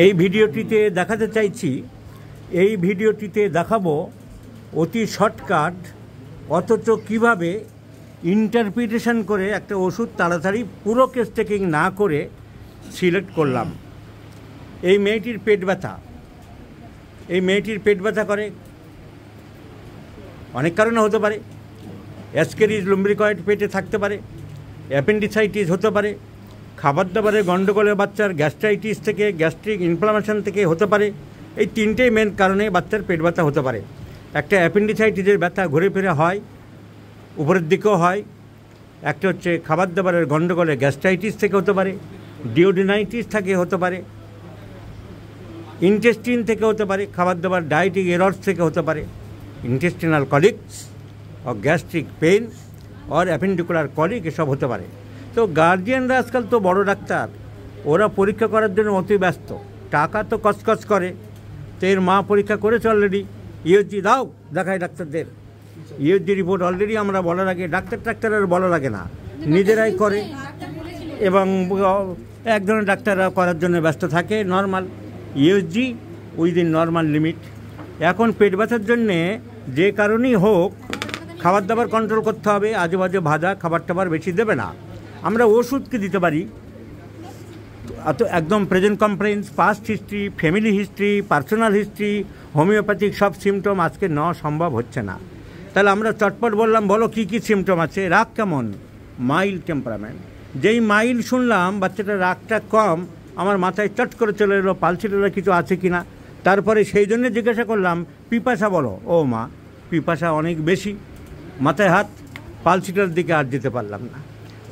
এই ভিডিওটিতে দেখাতে চাইছি, এই ভিডিওটিতে দেখাবো অতি শর্টকাট অথচ কীভাবে ইন্টারপ্রিটেশন করে একটা ওষুধ তাড়াতাড়ি পুরো কেস টেকিং না করে সিলেক্ট করলাম। এই মেয়েটির পেট ব্যথা, এই মেয়েটির পেট ব্যথা করে অনেক কারণে হতে পারে। অ্যাসকেরিজ লুম্ব্রিকয়েড পেটে থাকতে পারে, অ্যাপেন্ডিসাইটিস হতে পারে, খাবার দাবারের গণ্ডগোলে বাচ্চার গ্যাস্ট্রাইটিস থেকে, গ্যাস্ট্রিক ইনফ্লামেশন থেকে হতে পারে। এই তিনটেই মেন কারণে বাচ্চার পেট ব্যথা হতে পারে। একটা অ্যাপেন্ডিসাইটিসের ব্যথা ঘুরে ফিরে হয়, উপরের দিকেও হয়। একটা হচ্ছে খাবার দাবারের গণ্ডগোলে গ্যাস্ট্রাইটিস থেকে হতে পারে, ডিওডিনাইটিস থেকে হতে পারে, ইন্টেস্টিন থেকে হতে পারে, খাবার দাবার ডায়েটিক এরর্স থেকে হতে পারে, ইন্টেস্টিনাল কলিকস और গ্যাস্ট্রিক পেন और অ্যাপেন্ডিকুলার কলিক এসব হতে পারে। তো গার্জিয়ানরা আজকাল তো বড় ডাক্তার, ওরা পরীক্ষা করার জন্য অতি ব্যস্ত, টাকা তো কচকচ করে। তো এর মা পরীক্ষা করেছে অলরেডি, ইউএসজি দাও দেখায় ডাক্তারদের। ইউএসজি রিপোর্ট অলরেডি আমরা বলার আগে ডাক্তারের বলা লাগে না, নিজেরাই করে। এবং এক ধরনের ডাক্তাররা করার জন্য ব্যস্ত থাকে। Normal USG within normal limit. এখন পেট ব্যথার জন্যে যে কারণেই হোক খাবার দাবার কন্ট্রোল করতে হবে, আজে বাজে ভাজা খাবার টাবার বেশি দেবে না। আমরা ওষুধকে দিতে পারি একদম present complaints, past history, family history, personal history, homeopathic সব সিমটম আজকে নেওয়া সম্ভব হচ্ছে না। তাহলে আমরা চটপট বললাম, বলো কী কী সিমটম আছে। রাগ কেমন? Mild temperament. যেই মাইল্ড শুনলাম বাচ্চাটার রাগটা কম, আমার মাথায় চট করে চলে এলো পালসিটার কিছু আছে কি না। তারপরে সেই জন্য জিজ্ঞাসা করলাম, পিপাসা বলো। ও মা, পিপাসা অনেক বেশি। মাথায় হাত, পালসিটার দিকে আর যেতে পারলাম না।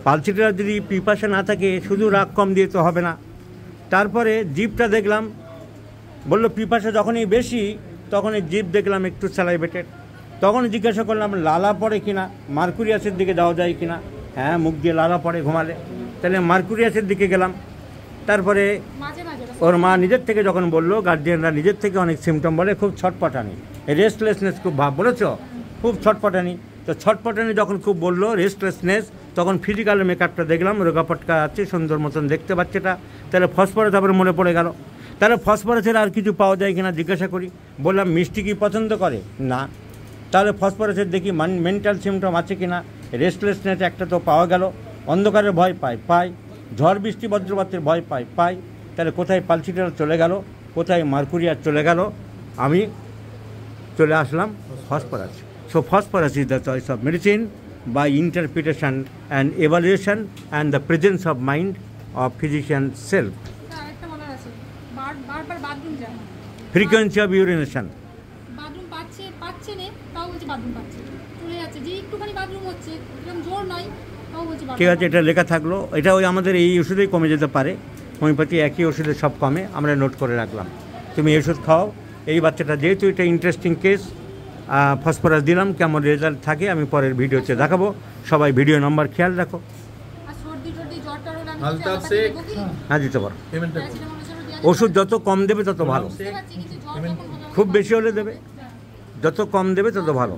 পালসিটার যদি পিপাসা না থাকে শুধু রাগ কম দিয়ে তো হবে না। তারপরে জিভটা দেখলাম, বললো পিপাসা যখনই বেশি তখনই জিভ দেখলাম একটু স্যালাইভেটেড। তখন জিজ্ঞাসা করলাম লালা পড়ে কিনা, মার্কুরিয়াসের দিকে যাওয়া যায় কিনা। হ্যাঁ, মুখ দিয়ে লালা পড়ে ঘুমালে, তাহলে মার্কুরিয়াসের দিকে গেলাম। তারপরে ওর মা নিজের থেকে যখন বললো, গার্জিয়ানরা নিজের থেকে অনেক সিমটম বলে, খুব ছটপটানি, রেস্টলেসনেস খুব ভাব, বলেছ খুব ছটপটানি। তো ছটপটানি যখন খুব বললো, রেস্টলেসনেস, তখন ফিজিক্যাল মেকআপটা দেখলাম, রোগা পটকা আছে, সুন্দর মতন দেখতে পাচ্ছেটা। তাহলে ফসফরাস আবার মনে পড়ে গেল। তাহলে ফসফরাসের আর কিছু পাওয়া যায় কিনা জিজ্ঞাসা করি। বললাম মিষ্টি কি পছন্দ করে? না। তাহলে ফসফরাসের দেখি মেন্টাল সিমটম আছে কিনা। রেস্টলেসনেস একটা তো পাওয়া গেল। অন্ধকারের ভয় পাই, ঝড় বৃষ্টি বজ্রপাতের ভয় পাই। তাহলে কোথায় পালসিটার চলে গেল, কোথায় মার্কুরিয়াস চলে গেল। আমি চলে আসলাম phosphorus. So phosphorus is the choice of medicine by interpretation and evaluation and the presence of mind of physician self. Frequency of urination. ঠিক আছে, এটা লেখা থাকলো। এটা ওই আমাদের এই ওষুধেই কমে যেতে পারে। হোমিওপ্যাথি একই ওষুধে সব কমে, আমরা নোট করে রাখলাম। তুমি এই ওষুধ খাও। এই বাচ্চাটা যেহেতু এটা ইন্টারেস্টিং কেস, ফসফরাস দিলাম, কেমন রেজাল্ট থাকে আমি পরের ভিডিওতে দেখাবো। সবাই ভিডিও নাম্বার খেয়াল রাখো। হ্যাঁ, দিতে পারো। ওষুধ যত কম দেবে তত ভালো, খুব বেশি হলে দেবে, যত কম দেবে তত ভালো।